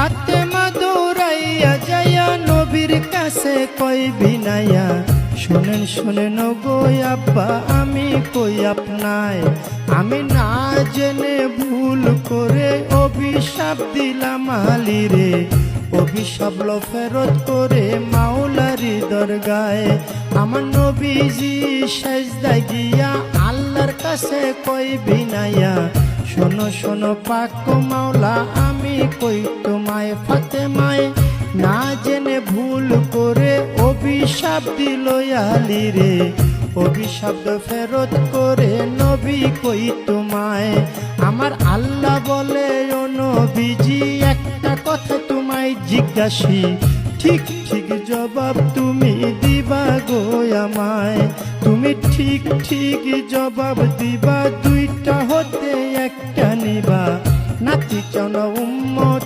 ফাতেমা দৌড়াইয়া যাইয়া নবীর কাছে কই বিনাইয়া, শোনেন শোনেন গো আব্বা আমি কই আপনায়, আমি না জেনে ভুল করে অভিশাপ দিলাম আলীরে, অভিশাপ লো ফেরত করে মাওলারি দরগায়। আমার নবীজি সেজদায় গিয়া আল্লাহর কাছে কই বিনাইয়া, শোনো শোনো পাক মাওলা আমি কই তোমায়, ফাতেমায় না জেনে ভুল করে অভিশাপ দিল আলীরে, অভিশাপ ফেরত করে নবী কই তোমায়। আমার আল্লাহ বলে ও নবীজি একটা কথা তোমায় জিজ্ঞাসি, ঠিক ঠিক জবাব তুমি দিবা গো আমায়, তুমি ঠিক ঠিক জবাব দিবা, দুইটা হতে একটা নিবা, নাতি চাও না উম্মত